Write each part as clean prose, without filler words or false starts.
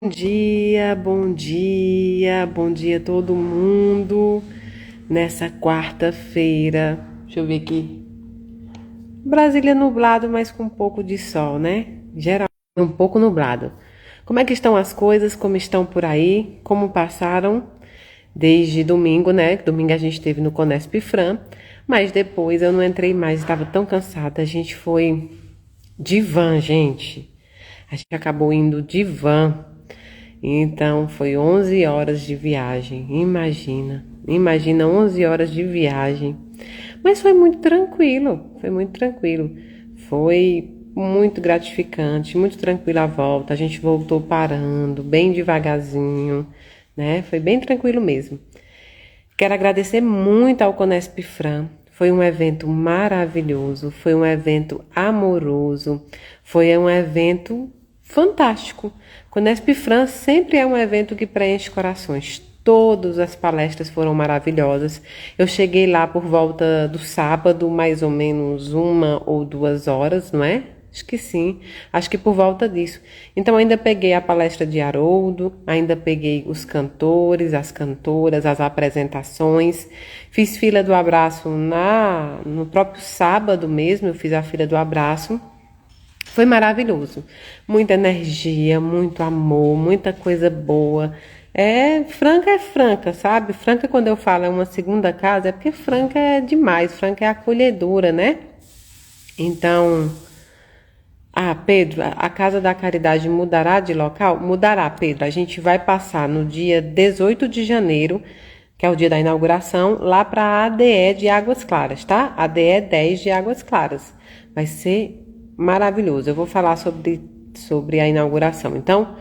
Bom dia, bom dia todo mundo. Nessa quarta-feira, deixa eu ver aqui. Brasília nublado, mas com um pouco de sol, né? Geralmente um pouco nublado. Como é que estão as coisas? Como estão por aí? Como passaram desde domingo, né? Domingo a gente esteve no Conesp Fran, mas depois eu não entrei mais, estava tão cansada. A gente foi de van, gente. A gente acabou indo de van. Então foi 11 horas de viagem. Imagina 11 horas de viagem. Mas foi muito tranquilo, foi muito tranquilo. Foi muito gratificante, muito tranquila a volta. A gente voltou parando, bem devagarzinho, né? Foi bem tranquilo mesmo. Quero agradecer muito ao Conesp Fran. Foi um evento maravilhoso, foi um evento amoroso, foi um evento fantástico. Conesp Fran sempre é um evento que preenche corações. Todas as palestras foram maravilhosas. Eu cheguei lá por volta do sábado, mais ou menos 1 ou 2 horas, não é? Acho que sim, acho que por volta disso. Então ainda peguei a palestra de Haroldo, ainda peguei os cantores, as cantoras, as apresentações. Fiz fila do abraço no próprio sábado mesmo, eu fiz a fila do abraço. Foi maravilhoso. Muita energia, muito amor, muita coisa boa. É Franca, sabe? Franca, quando eu falo é uma segunda casa, é porque Franca é demais, Franca é acolhedora, né? Então, Pedro, a Casa da Caridade mudará de local? Mudará, Pedro. A gente vai passar no dia 18 de janeiro, que é o dia da inauguração, lá para a ADE de Águas Claras, tá? ADE 10 de Águas Claras. Vai ser maravilhoso. Eu vou falar sobre a inauguração. Então,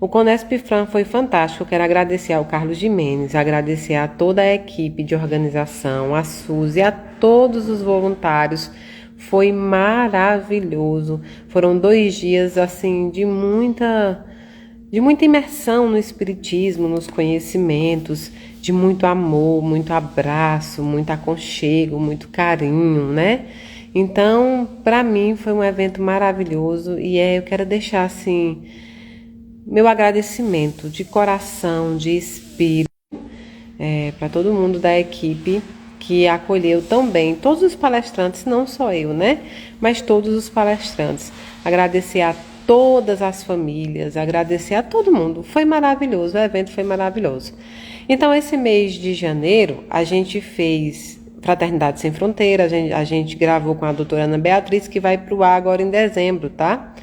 o Conesp Fran foi fantástico. Eu quero agradecer ao Carlos Gimenez, agradecer a toda a equipe de organização, a Suzy, a todos os voluntários. Foi maravilhoso. Foram 2 dias assim de muita imersão no espiritismo, nos conhecimentos, de muito amor, muito abraço, muito aconchego, muito carinho, né? Então, para mim foi um evento maravilhoso e eu quero deixar assim meu agradecimento de coração, de espírito, para todo mundo da equipe que acolheu tão bem todos os palestrantes, não só eu, né? Mas todos os palestrantes. Agradecer a todas as famílias, agradecer a todo mundo. Foi maravilhoso, o evento foi maravilhoso. Então, esse mês de janeiro, a gente fez Fraternidade Sem Fronteira, a gente gravou com a doutora Ana Beatriz, que vai para o ar agora em dezembro, tá?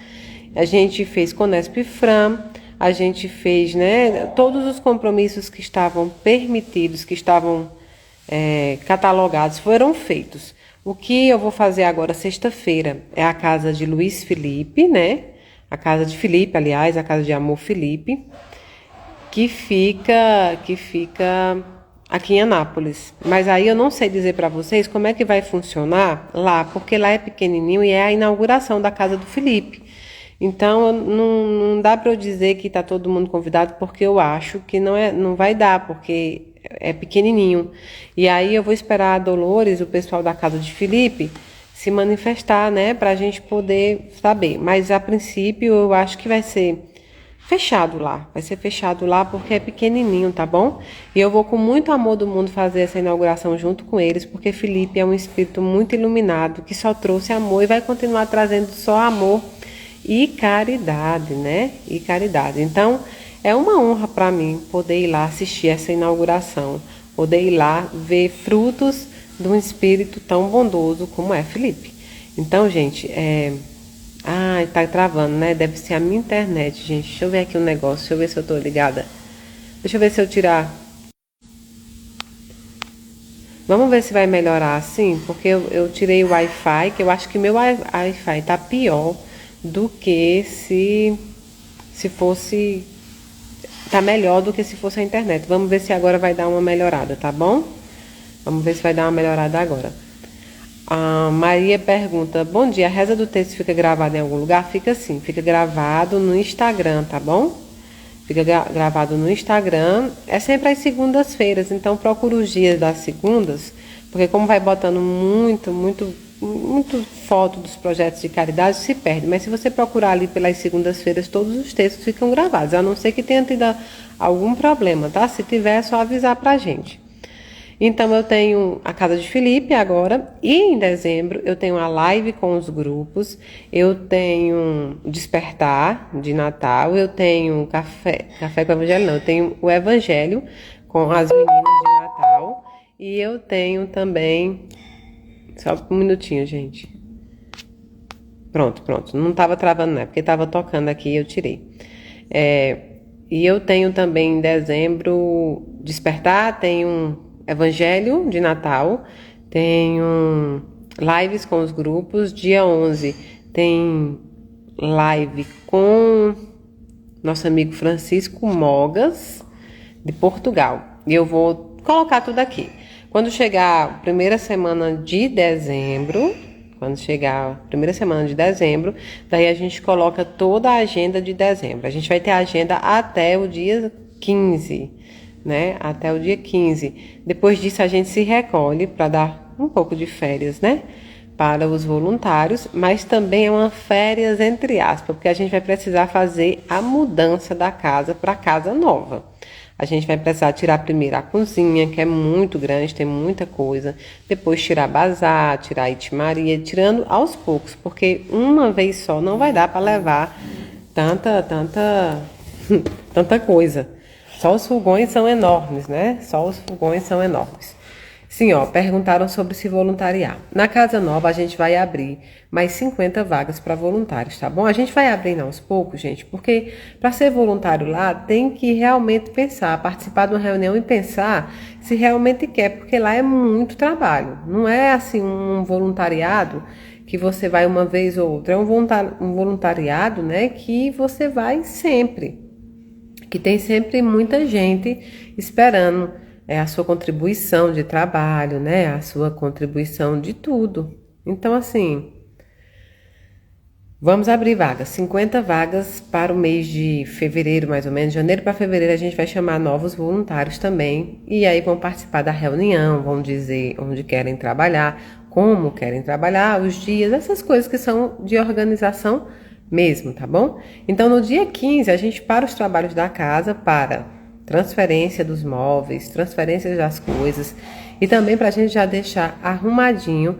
A gente fez Conesp Fran, a gente fez, né, todos os compromissos que estavam permitidos, que estavam catalogados, foram feitos. O que eu vou fazer agora, sexta-feira, é a casa de Luiz Felipe, né? A casa de Felipe, aliás, a casa de Amor Felipe, que fica aqui em Anápolis. Mas aí eu não sei dizer para vocês como é que vai funcionar lá, porque lá é pequenininho e é a inauguração da casa do Felipe. Então não dá para eu dizer que está todo mundo convidado, porque eu acho que não vai dar, porque é pequenininho. E aí eu vou esperar a Dolores, o pessoal da casa de Felipe, se manifestar, né, para a gente poder saber. Mas a princípio eu acho que vai ser fechado lá. Vai ser fechado lá porque é pequenininho, tá bom? E eu vou com muito amor do mundo fazer essa inauguração junto com eles, porque Felipe é um espírito muito iluminado, que só trouxe amor e vai continuar trazendo só amor e caridade, né? E caridade. Então, é uma honra para mim poder ir lá assistir essa inauguração, poder ir lá ver frutos de um espírito tão bondoso como é Felipe. Então, gente, Ai, tá travando, né? Deve ser a minha internet, gente. Deixa eu ver aqui um negócio, deixa eu ver se eu tô ligada. Deixa eu ver se eu tirar. Vamos ver se vai melhorar assim, porque eu tirei o Wi-Fi, que eu acho que meu Wi-Fi tá pior do que se fosse. Tá melhor do que se fosse a internet. Vamos ver se agora vai dar uma melhorada, tá bom? Vamos ver se vai dar uma melhorada agora. A Maria pergunta: bom dia, a reza do texto fica gravada em algum lugar? Fica sim, fica gravado no Instagram, tá bom? Fica gravado no Instagram. É sempre às segundas-feiras, então procura os dias das segundas, porque como vai botando muito muito foto dos projetos de caridade se perde, mas se você procurar ali pelas segundas-feiras, todos os textos ficam gravados, a não ser que tenha tido algum problema, tá? Se tiver, é só avisar pra gente. Então, eu tenho a Casa de Felipe agora, e em dezembro eu tenho a live com os grupos, eu tenho Despertar de Natal, eu tenho Café com o Evangelho, não, eu tenho o Evangelho com as meninas de Natal, e eu tenho também... Só um minutinho, gente. Pronto. Não estava travando, né? Porque estava tocando aqui e eu tirei. E eu tenho também em dezembro Despertar, tenho Evangelho de Natal, tenho lives com os grupos. Dia 11 tem live com nosso amigo Francisco Mogas, de Portugal. E eu vou colocar tudo aqui. Quando chegar a primeira semana de dezembro, daí a gente coloca toda a agenda de dezembro. A gente vai ter a agenda até o dia 15, né? Até o dia 15. Depois disso, a gente se recolhe para dar um pouco de férias, né? Para os voluntários, mas também é uma férias entre aspas, porque a gente vai precisar fazer a mudança da casa para casa nova. A gente vai precisar tirar primeiro a cozinha, que é muito grande, tem muita coisa. Depois tirar bazar, tirar a itimaria, tirando aos poucos, porque uma vez só não vai dar para levar tanta coisa. Só os fogões são enormes, né? Sim, ó, perguntaram sobre se voluntariar. Na Casa Nova, a gente vai abrir mais 50 vagas para voluntários, tá bom? A gente vai abrindo aos poucos, gente, porque para ser voluntário lá, tem que realmente pensar, participar de uma reunião e pensar se realmente quer, porque lá é muito trabalho. Não é assim um voluntariado que você vai uma vez ou outra. É um voluntariado, né, que você vai sempre. Que tem sempre muita gente esperando a sua contribuição de trabalho, né? A sua contribuição de tudo. Então, assim, vamos abrir vagas, 50 vagas para o mês de fevereiro, mais ou menos. Janeiro para fevereiro a gente vai chamar novos voluntários também. E aí vão participar da reunião, vão dizer onde querem trabalhar, como querem trabalhar, os dias, essas coisas que são de organização mesmo, tá bom? Então, no dia 15, a gente para os trabalhos da casa para transferência dos móveis, transferência das coisas e também para a gente já deixar arrumadinho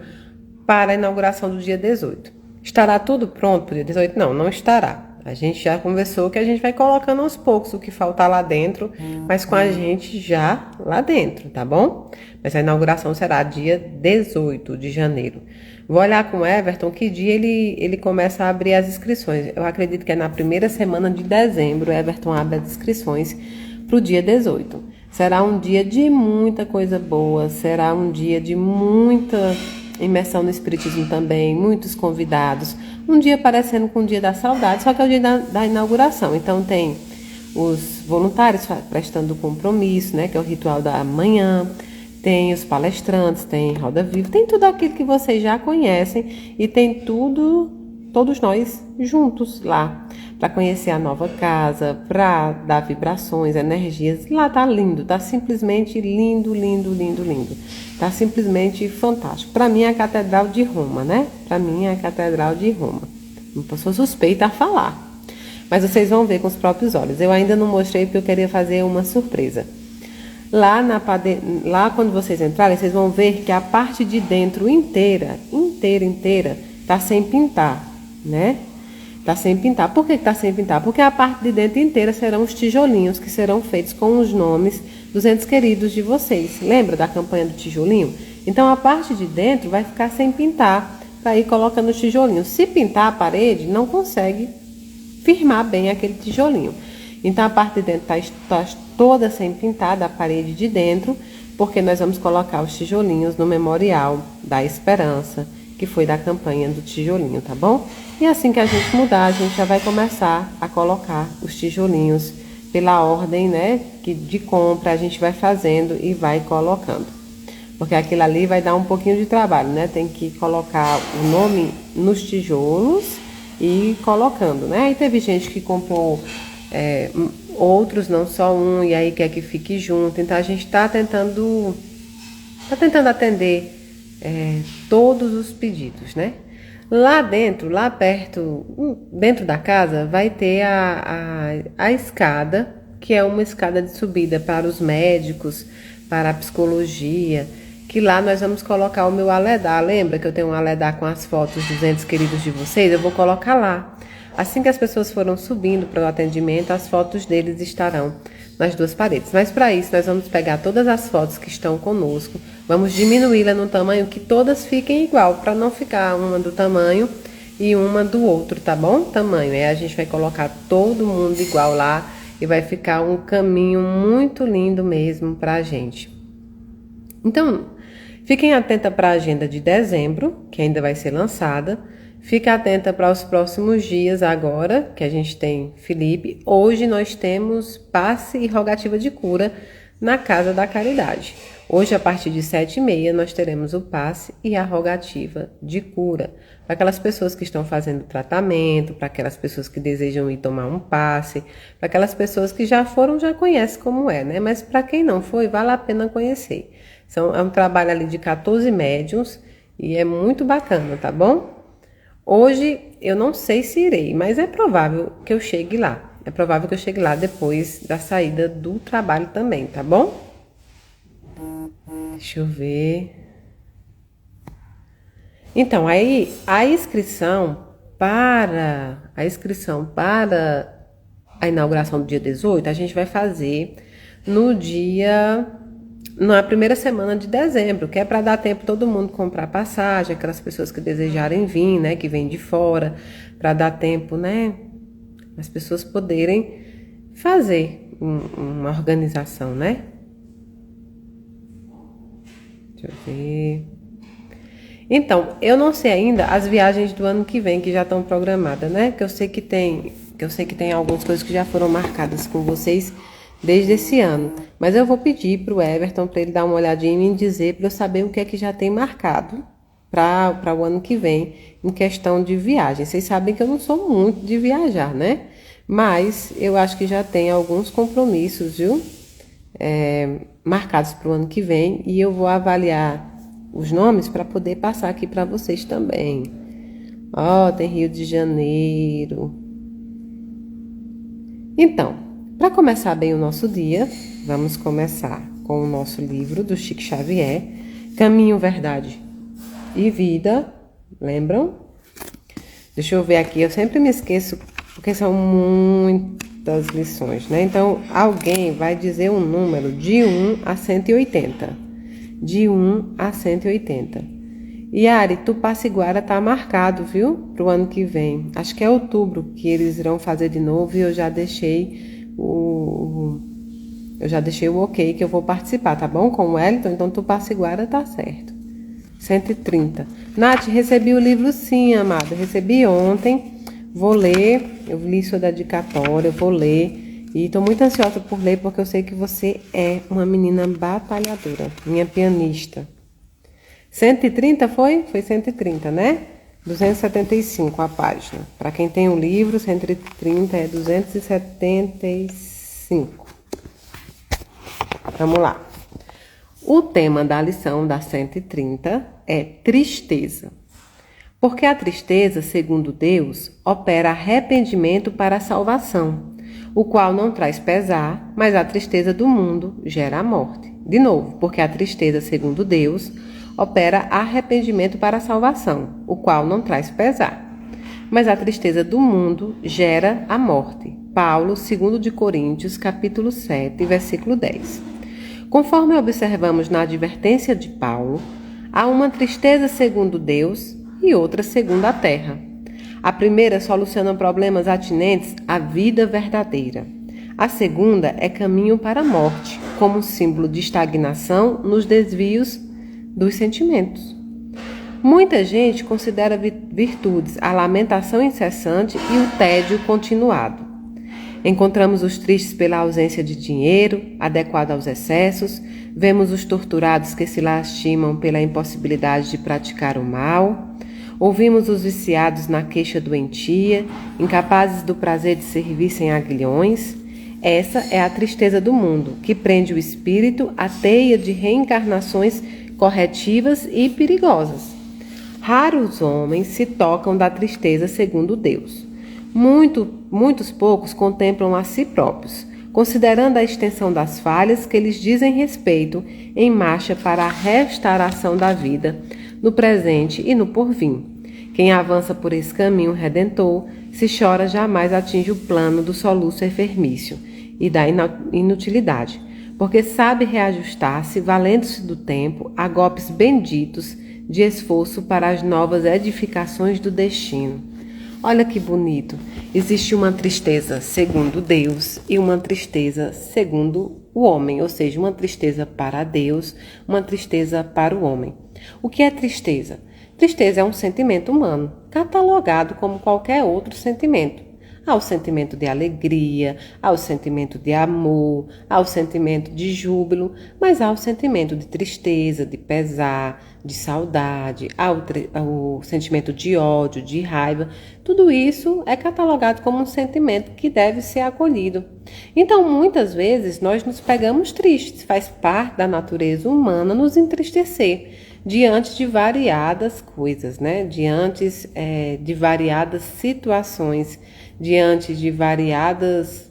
para a inauguração do dia 18. Estará tudo pronto para o dia 18? Não, não estará. A gente já conversou que a gente vai colocando aos poucos o que faltar lá dentro, mas com a gente já lá dentro, tá bom? Mas a inauguração será dia 18 de janeiro. Vou olhar com o Everton que dia ele começa a abrir as inscrições. Eu acredito que é na primeira semana de dezembro, o Everton abre as inscrições para o dia 18. Será um dia de muita coisa boa, será um dia de muita imersão no espiritismo também, muitos convidados, um dia parecendo com o dia da saudade, só que é o dia da inauguração. Então tem os voluntários prestando compromisso, né, que é o ritual da manhã, tem os palestrantes, tem roda viva, tem tudo aquilo que vocês já conhecem e tem todos nós juntos lá, para conhecer a nova casa, para dar vibrações, energias. Lá tá lindo, tá simplesmente lindo. Tá simplesmente fantástico. Para mim é a Catedral de Roma, né? Para mim é a Catedral de Roma. Não sou suspeita a falar, mas vocês vão ver com os próprios olhos. Eu ainda não mostrei porque eu queria fazer uma surpresa. Lá quando vocês entrarem, vocês vão ver que a parte de dentro inteira, tá sem pintar, né? Tá sem pintar. Por que tá sem pintar? Porque a parte de dentro inteira serão os tijolinhos que serão feitos com os nomes dos entes queridos de vocês. Lembra da campanha do tijolinho? Então a parte de dentro vai ficar sem pintar, para ir colocando os tijolinhos. Se pintar a parede, não consegue firmar bem aquele tijolinho. Então a parte de dentro tá toda sem pintar, da parede de dentro, porque nós vamos colocar os tijolinhos no Memorial da Esperança, que foi da campanha do tijolinho, tá bom? E assim que a gente mudar, a gente já vai começar a colocar os tijolinhos pela ordem, né, de compra, a gente vai fazendo e vai colocando. Porque aquilo ali vai dar um pouquinho de trabalho, né? Tem que colocar o nome nos tijolos e ir colocando, né? Aí teve gente que comprou outros, não só um, e aí quer que fique junto. Então a gente tá tentando atender todos os pedidos, né? Lá dentro, lá perto, dentro da casa, vai ter a escada, que é uma escada de subida para os médicos, para a psicologia, que lá nós vamos colocar o meu aledar. Lembra que eu tenho um aledar com as fotos dos entes queridos de vocês? Eu vou colocar lá. Assim que as pessoas foram subindo para o atendimento, as fotos deles estarão nas duas paredes. Mas para isso, nós vamos pegar todas as fotos que estão conosco, vamos diminuí-la no tamanho que todas fiquem igual, para não ficar uma do tamanho e uma do outro, tá bom? Tamanho. Aí a gente vai colocar todo mundo igual lá e vai ficar um caminho muito lindo mesmo para a gente. Então, fiquem atentas para a agenda de dezembro, que ainda vai ser lançada. Fique atenta para os próximos dias agora, que a gente tem Felipe. Hoje nós temos passe e rogativa de cura na Casa da Caridade. Hoje, a partir de 7h30, nós teremos o passe e a rogativa de cura. Para aquelas pessoas que estão fazendo tratamento, para aquelas pessoas que desejam ir tomar um passe, para aquelas pessoas que já foram, já conhecem como é, né? Mas para quem não foi, vale a pena conhecer. É um trabalho ali de 14 médiuns e é muito bacana, tá bom? Hoje eu não sei se irei, mas é provável que eu chegue lá. É provável que eu chegue lá depois da saída do trabalho também, tá bom? Deixa eu ver. Então, aí a inscrição para a inauguração do dia 18, a gente vai fazer na primeira semana de dezembro, que é para dar tempo todo mundo comprar passagem, aquelas pessoas que desejarem vir, né, que vêm de fora, para dar tempo, né, as pessoas poderem fazer uma organização, né? Deixa eu ver. Então, eu não sei ainda as viagens do ano que vem que já estão programadas, né? Que eu sei que tem algumas coisas que já foram marcadas com vocês desde esse ano. Mas eu vou pedir para o Everton para ele dar uma olhadinha e me dizer para eu saber o que é que já tem marcado para o ano que vem em questão de viagem. Vocês sabem que eu não sou muito de viajar, né? Mas eu acho que já tem alguns compromissos, viu? Marcados para o ano que vem e eu vou avaliar os nomes para poder passar aqui para vocês também. Ó, tem Rio de Janeiro. Então, para começar bem o nosso dia, vamos começar com o nosso livro do Chico Xavier, Caminho, Verdade e Vida. Lembram? Deixa eu ver aqui, eu sempre me esqueço, porque são muitas lições, né? Então, alguém vai dizer um número de 1 a 180. De 1 a 180. Yari, Tupaciguara tá marcado, viu? Pro ano que vem. Acho que é outubro que eles irão fazer de novo e eu já deixei o ok que eu vou participar, tá bom? Com o Wellington, então Tupaciguara tá certo. 130. Nath, recebi o livro sim, amada. Recebi ontem. Vou ler. Eu li sua dedicatória, eu vou ler. E estou muito ansiosa por ler, porque eu sei que você é uma menina batalhadora, minha pianista. 130 foi? Foi 130, né? 275 a página. Para quem tem um livro, 130 é 275. Vamos lá. O tema da lição da 130 é tristeza. Porque a tristeza, segundo Deus, opera arrependimento para a salvação, o qual não traz pesar, mas a tristeza do mundo gera a morte. De novo, porque a tristeza, segundo Deus, opera arrependimento para a salvação, o qual não traz pesar, mas a tristeza do mundo gera a morte. Paulo, 2 de Coríntios, capítulo 7, versículo 10. Conforme observamos na advertência de Paulo, há uma tristeza segundo Deus e outra segundo a terra. A primeira soluciona problemas atinentes à vida verdadeira. A segunda é caminho para a morte, como símbolo de estagnação nos desvios dos sentimentos. Muita gente considera virtudes a lamentação incessante e o tédio continuado. Encontramos os tristes pela ausência de dinheiro, adequado aos excessos, vemos os torturados que se lastimam pela impossibilidade de praticar o mal. Ouvimos os viciados na queixa doentia, incapazes do prazer de servir sem aguilhões. Essa é a tristeza do mundo, que prende o espírito à teia de reencarnações corretivas e perigosas. Raros homens se tocam da tristeza segundo Deus. Muitos poucos contemplam a si próprios, considerando a extensão das falhas que lhes dizem respeito em marcha para a restauração da vida, no presente e no porvir. Quem avança por esse caminho redentor, se chora, jamais atinge o plano do soluço enfermício e da inutilidade, porque sabe reajustar-se, valendo-se do tempo, a golpes benditos de esforço para as novas edificações do destino. Olha que bonito! Existe uma tristeza segundo Deus e uma tristeza segundo o homem, ou seja, uma tristeza para Deus, uma tristeza para o homem. O que é tristeza? Tristeza é um sentimento humano, catalogado como qualquer outro sentimento. Há o sentimento de alegria, há o sentimento de amor, há o sentimento de júbilo, mas há o sentimento de tristeza, de pesar, de saudade, há o sentimento de ódio, de raiva. Tudo isso é catalogado como um sentimento que deve ser acolhido. Então, muitas vezes, nós nos pegamos tristes, faz parte da natureza humana nos entristecer diante de variadas coisas, né? Diante de variadas situações, diante de variados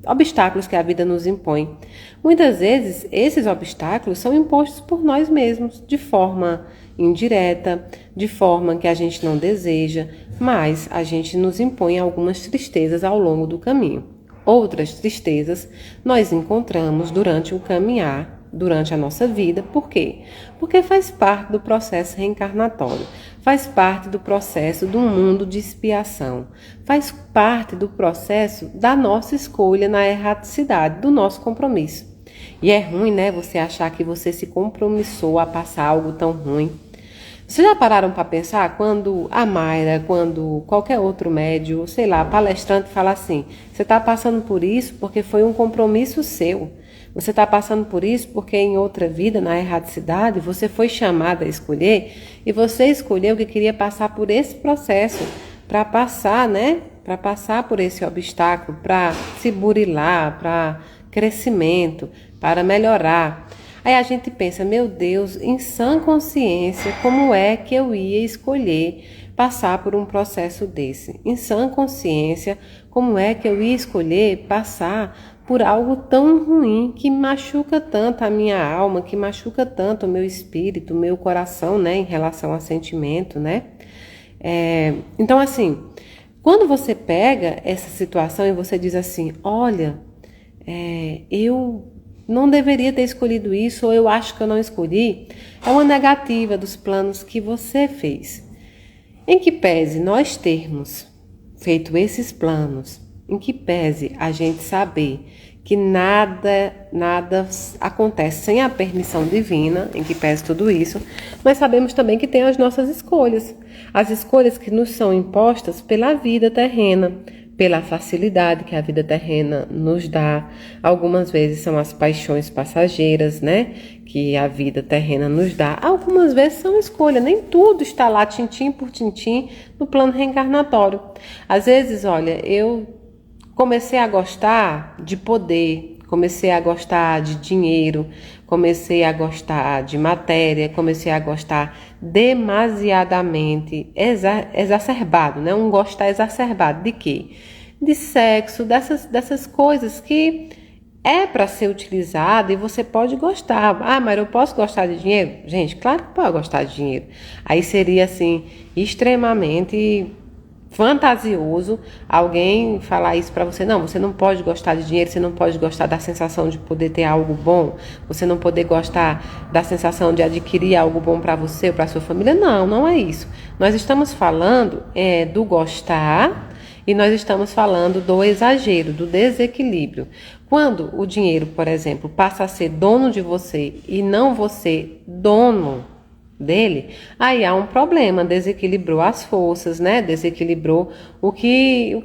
obstáculos que a vida nos impõe. Muitas vezes, esses obstáculos são impostos por nós mesmos, de forma indireta, de forma que a gente não deseja, mas a gente nos impõe algumas tristezas ao longo do caminho. Outras tristezas nós encontramos durante o caminhar, durante a nossa vida. Por quê? Porque faz parte do processo reencarnatório, faz parte do processo do mundo de expiação, faz parte do processo da nossa escolha na erraticidade, do nosso compromisso. E é ruim, né, você achar que você se compromissou a passar algo tão ruim. Vocês já pararam para pensar quando a Mayra, quando qualquer outro médium, sei lá, palestrante fala assim, você está passando por isso porque foi um compromisso seu. Você está passando por isso porque em outra vida, na erraticidade, você foi chamada a escolher e você escolheu que queria passar por esse processo para passar, né? Para passar por esse obstáculo, para se burilar, para crescimento, para melhorar. Aí a gente pensa, meu Deus, em sã consciência, como é que eu ia escolher passar por um processo desse? Em sã consciência, como é que eu ia escolher passar por algo tão ruim que machuca tanto a minha alma, que machuca tanto o meu espírito, o meu coração, né, em relação a sentimento, né? Então, assim, quando você pega essa situação e você diz assim, olha, eu não deveria ter escolhido isso, ou eu acho que eu não escolhi, é uma negativa dos planos que você fez. Em que pese nós termos feito esses planos, em que pese a gente saber que nada acontece sem a permissão divina, em que pese tudo isso, nós sabemos também que tem as nossas escolhas, as escolhas que nos são impostas pela vida terrena, pela facilidade que a vida terrena nos dá. Algumas vezes são as paixões passageiras, né, que a vida terrena nos dá. Algumas vezes são escolha, nem tudo está lá tintim por tintim no plano reencarnatório. Às vezes, olha, eu comecei a gostar de poder, comecei a gostar de dinheiro, comecei a gostar de matéria, comecei a gostar demasiadamente, exacerbado, né? Um gostar exacerbado de quê? De sexo, dessas coisas que é para ser utilizado e você pode gostar. Ah, mas eu posso gostar de dinheiro? Gente, claro que pode gostar de dinheiro. Aí seria assim, extremamente fantasioso alguém falar isso para você. Não, você não pode gostar de dinheiro, você não pode gostar da sensação de poder ter algo bom, você não poder gostar da sensação de adquirir algo bom para você ou para sua família. Não, não é isso. Nós estamos falando do gostar e nós estamos falando do exagero, do desequilíbrio. Quando o dinheiro, por exemplo, passa a ser dono de você e não você dono dele, aí há um problema, desequilibrou as forças, né? Desequilibrou o que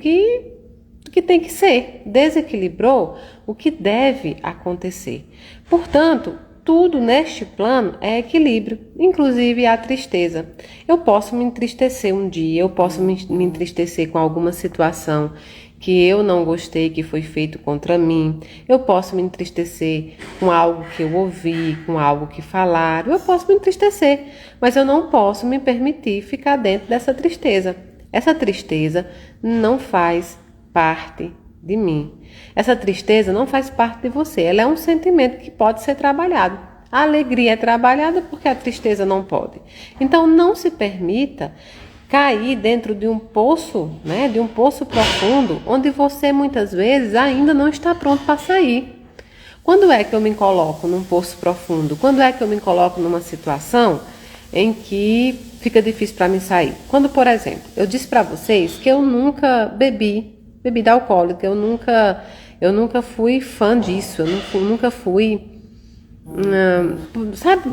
tem que ser, desequilibrou o que deve acontecer. Portanto, tudo neste plano é equilíbrio, inclusive a tristeza. Eu posso me entristecer um dia, eu posso me entristecer com alguma situação que eu não gostei, que foi feito contra mim. Eu posso me entristecer com algo que eu ouvi, com algo que falaram. Eu posso me entristecer, mas eu não posso me permitir ficar dentro dessa tristeza. Essa tristeza não faz parte de mim. Essa tristeza não faz parte de você. Ela é um sentimento que pode ser trabalhado. A alegria é trabalhada porque a tristeza não pode. Então não se permita cair dentro de um poço, né, de um poço profundo, onde você muitas vezes ainda não está pronto para sair. Quando é que eu me coloco num poço profundo? Quando é que eu me coloco numa situação em que fica difícil para mim sair? Quando, por exemplo, eu disse para vocês que eu nunca bebi bebida alcoólica, eu nunca fui fã disso, nunca fui, sabe?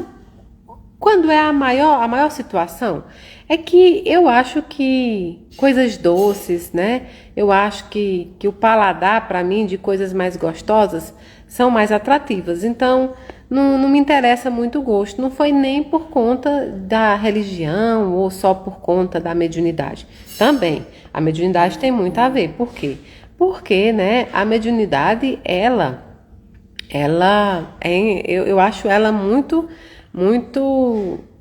Quando é a maior situação, é que eu acho que coisas doces, né? Eu acho que o paladar, para mim, de coisas mais gostosas, são mais atrativas. Então, não me interessa muito o gosto. Não foi nem por conta da religião ou só por conta da mediunidade. Também, a mediunidade tem muito a ver. Por quê? Porque, né, a mediunidade, eu acho ela muito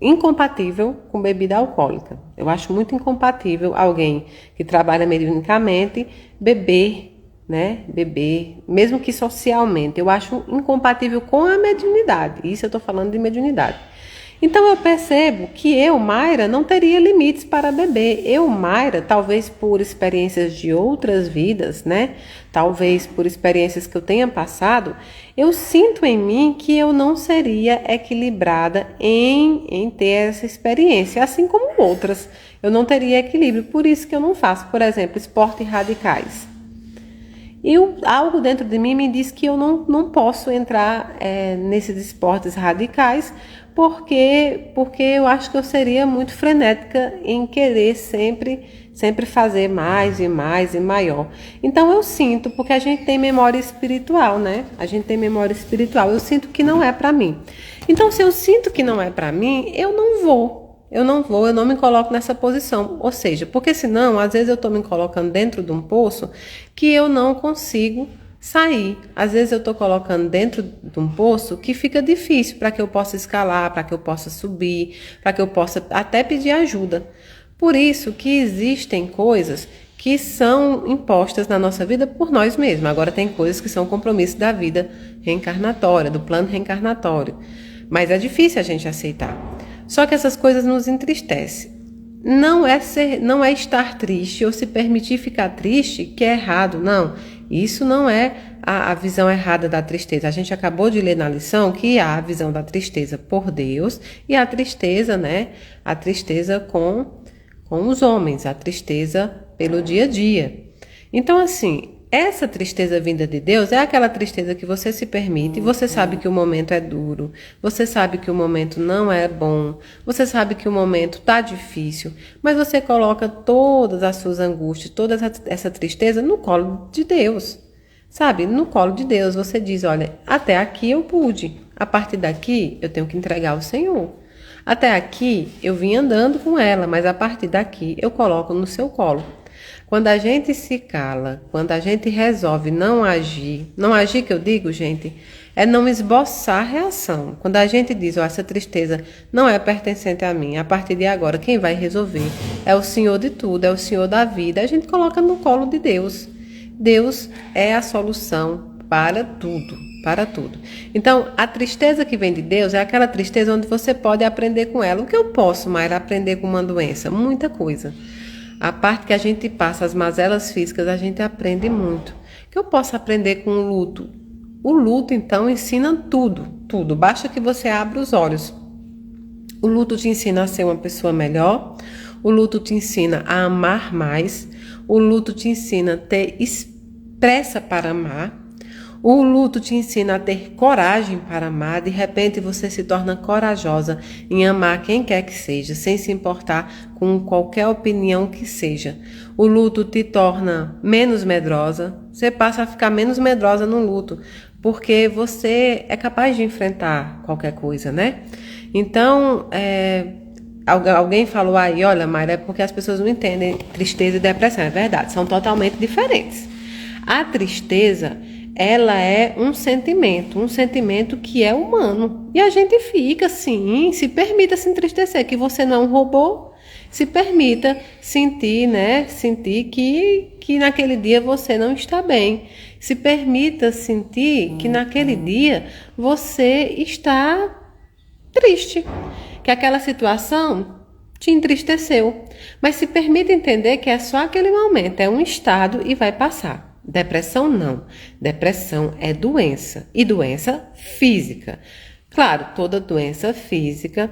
incompatível com bebida alcoólica. Eu acho muito incompatível alguém que trabalha mediunicamente beber, né? Beber, mesmo que socialmente. Eu acho incompatível com a mediunidade. Isso eu estou falando de mediunidade. Então eu percebo que eu, Mayra, não teria limites para beber. Eu, Mayra, talvez por experiências de outras vidas, né? Talvez por experiências que eu tenha passado, eu sinto em mim que eu não seria equilibrada em ter essa experiência, assim como outras. Eu não teria equilíbrio, por isso que eu não faço, por exemplo, esportes radicais. E algo dentro de mim me diz que eu não posso entrar nesses esportes radicais, porque eu acho que eu seria muito frenética em querer sempre fazer mais e mais e maior. Então eu sinto, porque a gente tem memória espiritual, né? A gente tem memória espiritual. Eu sinto que não é para mim. Então se eu sinto que não é para mim, eu não me coloco nessa posição. Ou seja, porque senão, às vezes eu estou me colocando dentro de um poço que eu não consigo sair. Às vezes eu estou colocando dentro de um poço que fica difícil para que eu possa escalar, para que eu possa subir, para que eu possa até pedir ajuda. Por isso que existem coisas que são impostas na nossa vida por nós mesmos. Agora tem coisas que são compromissos da vida reencarnatória, do plano reencarnatório. Mas é difícil a gente aceitar. Só que essas coisas nos entristecem. Não é estar triste ou se permitir ficar triste que é errado, não. Isso não é a visão errada da tristeza. A gente acabou de ler na lição que há a visão da tristeza por Deus e a tristeza, né? A tristeza com os homens, a tristeza pelo dia a dia. Então, assim, essa tristeza vinda de Deus é aquela tristeza que você se permite, você sabe que o momento é duro, você sabe que o momento não é bom, você sabe que o momento tá difícil, mas você coloca todas as suas angústias, toda essa tristeza no colo de Deus, sabe? No colo de Deus você diz, olha, até aqui eu pude, a partir daqui eu tenho que entregar ao Senhor. Até aqui eu vim andando com ela, mas a partir daqui eu coloco no seu colo. Quando a gente se cala, quando a gente resolve não agir que eu digo, gente, é não esboçar reação. Quando a gente diz, essa tristeza não é pertencente a mim, a partir de agora quem vai resolver é o Senhor de tudo, é o Senhor da vida, a gente coloca no colo de Deus. Deus é a solução para tudo, para tudo. Então, a tristeza que vem de Deus é aquela tristeza onde você pode aprender com ela. O que eu posso, Mayra, aprender com uma doença? Muita coisa. A parte que a gente passa, as mazelas físicas, a gente aprende muito. O que eu posso aprender com o luto? O luto, então, ensina tudo, tudo. Basta que você abra os olhos. O luto te ensina a ser uma pessoa melhor. O luto te ensina a amar mais. O luto te ensina a ter pressa para amar. O luto te ensina a ter coragem para amar. De repente você se torna corajosa em amar quem quer que seja, sem se importar com qualquer opinião que seja. O luto te torna menos medrosa. Você passa a ficar menos medrosa no luto, porque você é capaz de enfrentar qualquer coisa, né? Então, alguém falou aí, olha, Mayra, é porque as pessoas não entendem tristeza e depressão. É verdade, são totalmente diferentes. A tristeza, ela é um sentimento que é humano. E a gente fica assim, se permita se entristecer, que você não é um robô. Se permita sentir, né? Sentir que naquele dia você não está bem. Se permita sentir que naquele dia você está triste, que aquela situação te entristeceu. Mas se permita entender que é só aquele momento, é um estado e vai passar. Depressão não. Depressão é doença, e doença física. Claro, toda doença física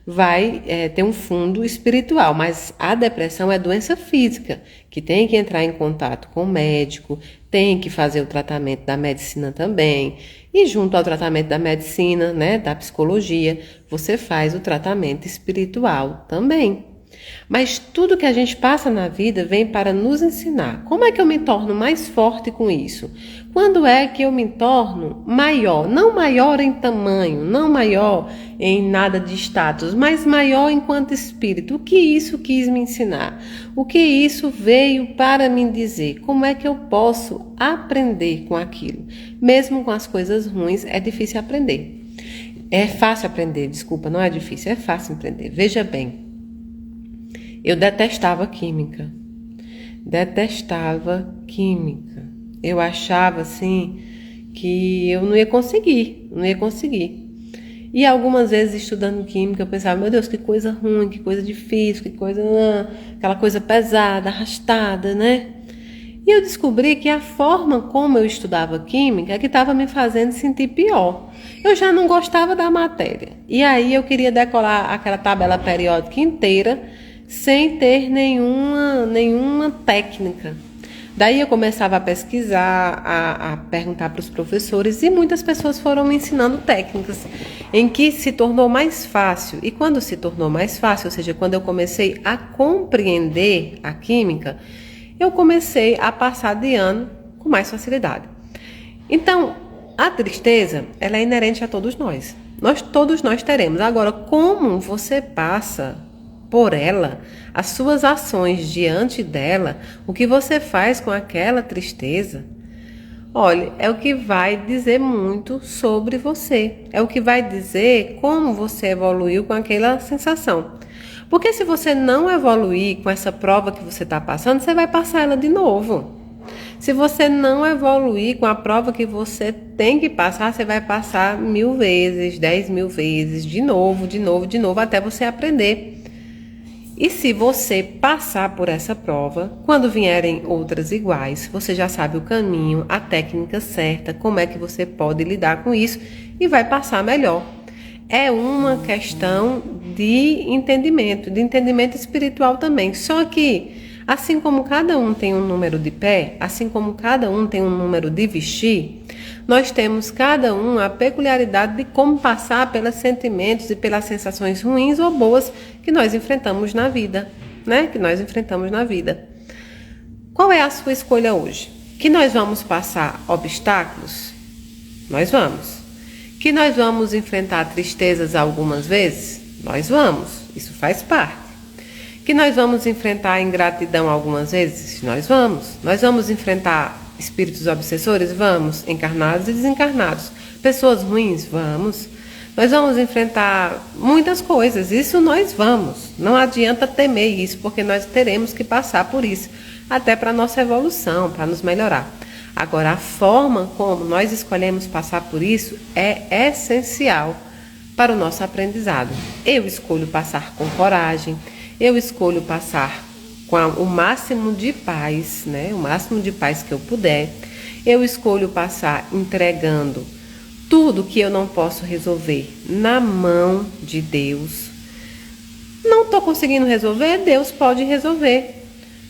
vai ter um fundo espiritual, mas a depressão é doença física, que tem que entrar em contato com o médico, tem que fazer o tratamento da medicina também, e junto ao tratamento da medicina, né, da psicologia, você faz o tratamento espiritual também. Mas tudo que a gente passa na vida vem para nos ensinar. Como é que eu me torno mais forte com isso? Quando é que eu me torno maior? Não maior em tamanho, não maior em nada de status, mas maior enquanto espírito. O que isso quis me ensinar? O que isso veio para me dizer? Como é que eu posso aprender com aquilo? Mesmo com as coisas ruins, é difícil aprender. É fácil aprender, desculpa, não é difícil, é fácil aprender. Veja bem. Eu detestava química. Eu achava assim que eu não ia conseguir. E algumas vezes estudando química eu pensava, meu Deus, que coisa ruim, que coisa difícil, que coisa, aquela coisa pesada, arrastada, né? E eu descobri que a forma como eu estudava química é que estava me fazendo sentir pior. Eu já não gostava da matéria. E aí eu queria decorar aquela tabela periódica inteira sem ter nenhuma técnica. Daí eu começava a pesquisar, a perguntar para os professores, e muitas pessoas foram me ensinando técnicas em que se tornou mais fácil. E quando se tornou mais fácil, ou seja, quando eu comecei a compreender a química, eu comecei a passar de ano com mais facilidade. Então, a tristeza, ela é inerente a todos nós. Todos nós teremos. Agora, como você passa por ela, as suas ações diante dela, o que você faz com aquela tristeza, olha, é o que vai dizer muito sobre você. É o que vai dizer como você evoluiu com aquela sensação. Porque se você não evoluir com essa prova que você está passando, você vai passar ela de novo. Se você não evoluir com a prova que você tem que passar, você vai passar 1000 vezes, 10.000 vezes, de novo, até você aprender. E se você passar por essa prova, quando vierem outras iguais, você já sabe o caminho, a técnica certa, como é que você pode lidar com isso e vai passar melhor. É uma questão de entendimento espiritual também. Só que, assim como cada um tem um número de pé, assim como cada um tem um número de vestir, nós temos cada um a peculiaridade de como passar pelos sentimentos e pelas sensações ruins ou boas que nós enfrentamos na vida, né? Qual é a sua escolha hoje? Que nós vamos passar obstáculos? Nós vamos. Que nós vamos enfrentar tristezas algumas vezes? Nós vamos. Isso faz parte. Que nós vamos enfrentar ingratidão algumas vezes? Nós vamos. Nós vamos enfrentar espíritos obsessores? Vamos. Encarnados e desencarnados. Pessoas ruins? Vamos. Nós vamos enfrentar muitas coisas. Isso nós vamos. Não adianta temer isso, porque nós teremos que passar por isso. Até para a nossa evolução, para nos melhorar. Agora, a forma como nós escolhemos passar por isso é essencial para o nosso aprendizado. Eu escolho passar com coragem. Eu escolho passar com o máximo de paz, né? O máximo de paz que eu puder. Eu escolho passar entregando tudo que eu não posso resolver na mão de Deus. Não estou conseguindo resolver, Deus pode resolver.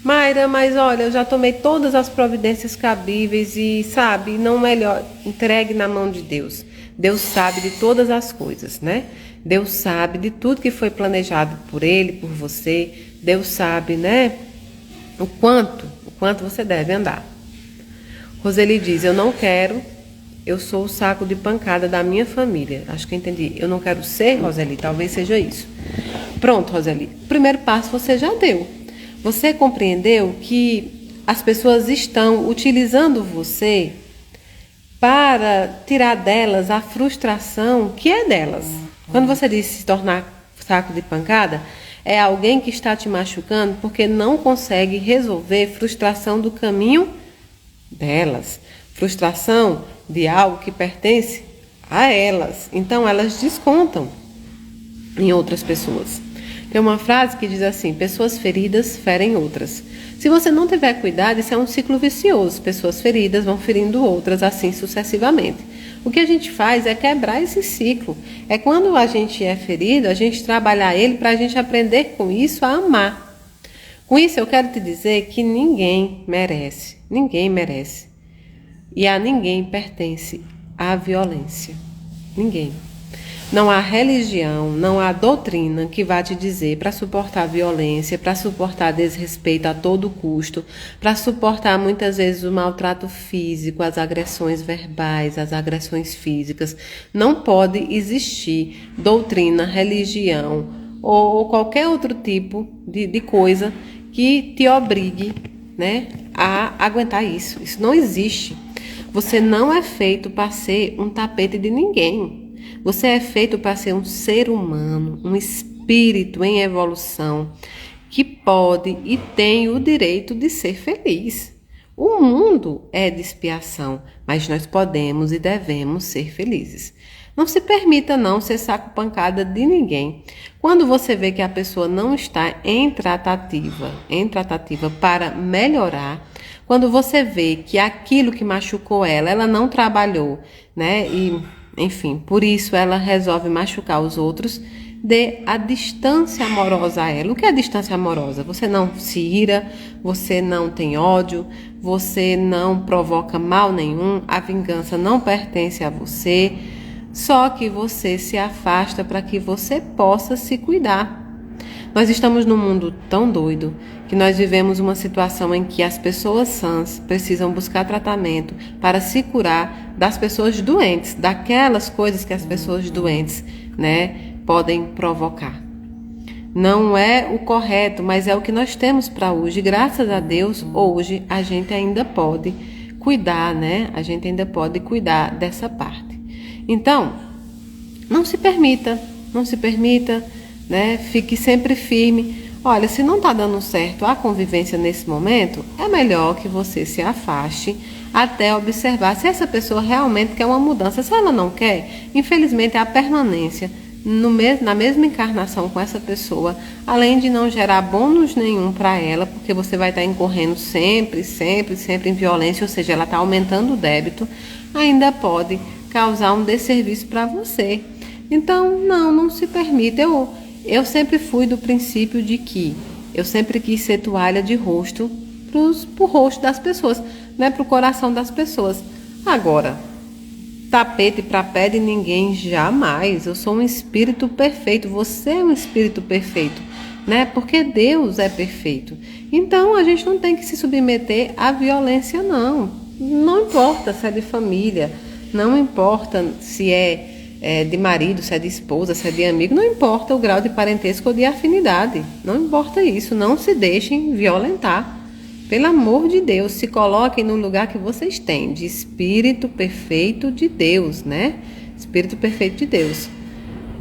Mayra, mas olha, eu já tomei todas as providências cabíveis e, sabe, não melhor, entregue na mão de Deus. Deus sabe de todas as coisas, né? Deus sabe de tudo que foi planejado por Ele, por você. Deus sabe, né, o quanto você deve andar. Roseli diz, eu não quero, eu sou o saco de pancada da minha família. Acho que eu entendi. Eu não quero ser, Roseli, talvez seja isso. Pronto, Roseli, o primeiro passo você já deu. Você compreendeu que as pessoas estão utilizando você para tirar delas a frustração que é delas. Quando você diz se tornar saco de pancada, é alguém que está te machucando porque não consegue resolver frustração do caminho delas. Frustração de algo que pertence a elas. Então elas descontam em outras pessoas. Tem uma frase que diz assim: pessoas feridas ferem outras. Se você não tiver cuidado, isso é um ciclo vicioso. Pessoas feridas vão ferindo outras, assim sucessivamente. O que a gente faz é quebrar esse ciclo. É quando a gente é ferido, a gente trabalhar ele para a gente aprender com isso a amar. Com isso eu quero te dizer que ninguém merece. E a ninguém pertence a violência. Ninguém. Não há religião, não há doutrina que vá te dizer para suportar a violência, para suportar desrespeito a todo custo, para suportar muitas vezes o maltrato físico, as agressões verbais, as agressões físicas. Não pode existir doutrina, religião ou qualquer outro tipo de coisa que te obrigue, né, a aguentar isso. Isso não existe. Você não é feito para ser um tapete de ninguém. Você é feito para ser um ser humano, um espírito em evolução, que pode e tem o direito de ser feliz. O mundo é de expiação, mas nós podemos e devemos ser felizes. Não se permita não ser saco-pancada de ninguém. Quando você vê que a pessoa não está em tratativa para melhorar, quando você vê que aquilo que machucou ela não trabalhou, né? Enfim, por isso ela resolve machucar os outros, dê a distância amorosa a ela. O que é a distância amorosa? Você não se ira, você não tem ódio, você não provoca mal nenhum, a vingança não pertence a você, só que você se afasta para que você possa se cuidar. Nós estamos num mundo tão doido que nós vivemos uma situação em que as pessoas sãs precisam buscar tratamento para se curar das pessoas doentes, daquelas coisas que as pessoas doentes, né, podem provocar. Não é o correto, mas é o que nós temos para hoje. Graças a Deus, hoje a gente ainda pode cuidar, né? A gente ainda pode cuidar dessa parte. Então, não se permita, né? Fique sempre firme. Olha, se não está dando certo a convivência nesse momento, é melhor que você se afaste até observar se essa pessoa realmente quer uma mudança. Se ela não quer, infelizmente a permanência na mesma encarnação com essa pessoa, além de não gerar bônus nenhum para ela, porque você vai estar incorrendo sempre em violência, ou seja, ela está aumentando o débito, ainda pode causar um desserviço para você. Então, não se permita. Eu sempre fui do princípio de que eu sempre quis ser toalha de rosto pro rosto das pessoas, né, pro coração das pessoas. Agora, tapete para pé de ninguém, jamais. Eu sou um espírito perfeito, você é um espírito perfeito, né? Porque Deus é perfeito. Então, a gente não tem que se submeter à violência, não. Não importa se é de família, não importa se é de marido, se é de esposa, se é de amigo, não importa o grau de parentesco ou de afinidade, não importa isso, não se deixem violentar. Pelo amor de Deus, se coloquem no lugar que vocês têm, de espírito perfeito de Deus, né? Espírito perfeito de Deus.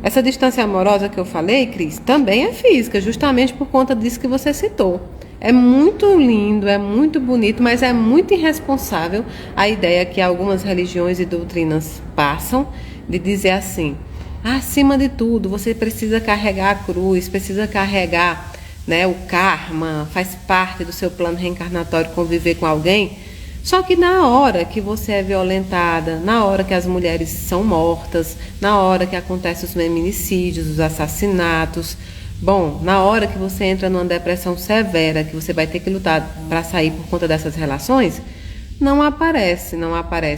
Essa distância amorosa que eu falei, Cris, também é física, justamente por conta disso que você citou. É muito lindo, é muito bonito, mas é muito irresponsável a ideia que algumas religiões e doutrinas passam de dizer assim: acima de tudo, você precisa carregar a cruz, precisa carregar, né, o karma, faz parte do seu plano reencarnatório conviver com alguém. Só que na hora que você é violentada, na hora que as mulheres são mortas, na hora que acontecem os feminicídios, os assassinatos, bom, na hora que você entra numa depressão severa, que você vai ter que lutar para sair por conta dessas relações, não aparece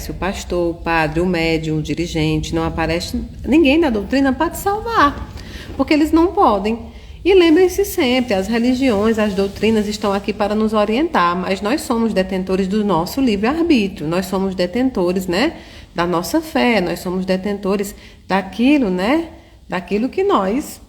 o pastor, o padre, o médium, o dirigente, não aparece ninguém da doutrina para te salvar, porque eles não podem. E lembrem-se sempre, as religiões, as doutrinas estão aqui para nos orientar, mas nós somos detentores do nosso livre-arbítrio, nós somos detentores, né, da nossa fé, nós somos detentores daquilo, né, daquilo que nós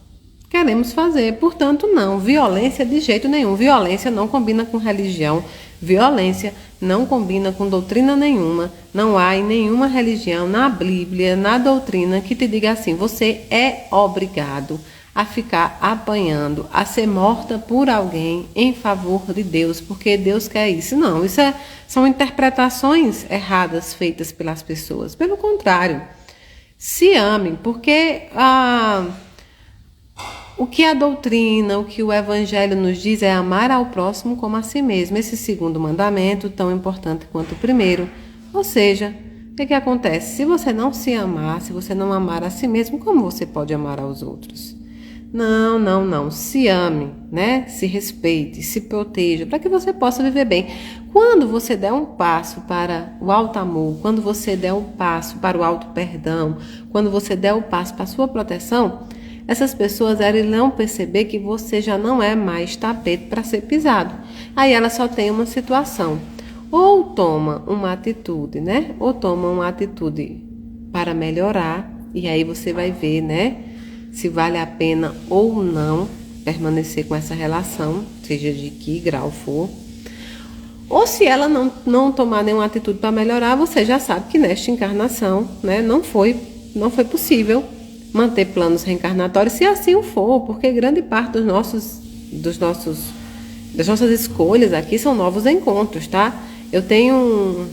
queremos fazer. Portanto, não, violência de jeito nenhum. Violência não combina com religião, Violência não combina com doutrina nenhuma. Não há em nenhuma religião, na Bíblia, na doutrina, que te diga assim: você é obrigado a ficar apanhando, a ser morta por alguém em favor de Deus, porque Deus quer isso. Não, são interpretações erradas feitas pelas pessoas. Pelo contrário, se amem, porque o que a doutrina, o que o Evangelho nos diz é amar ao próximo como a si mesmo. Esse segundo mandamento, tão importante quanto o primeiro. Ou seja, o que acontece? Se você não se amar, se você não amar a si mesmo, como você pode amar aos outros? Não, não, não. Se ame, né? Se respeite, se proteja, para que você possa viver bem. Quando você der um passo para o alto amor, quando você der um passo para o alto perdão, quando você der o passo para a sua proteção, essas pessoas irão perceber que você já não é mais tapete para ser pisado. Aí ela só tem uma situação. Ou toma uma atitude, né? Ou toma uma atitude para melhorar. E aí você vai ver, né? Se vale a pena ou não permanecer com essa relação, seja de que grau for. Ou se ela não tomar nenhuma atitude para melhorar, você já sabe que nesta encarnação, né, não foi possível manter planos reencarnatórios, se assim o for, porque grande parte das nossas escolhas aqui são novos encontros, tá? Eu tenho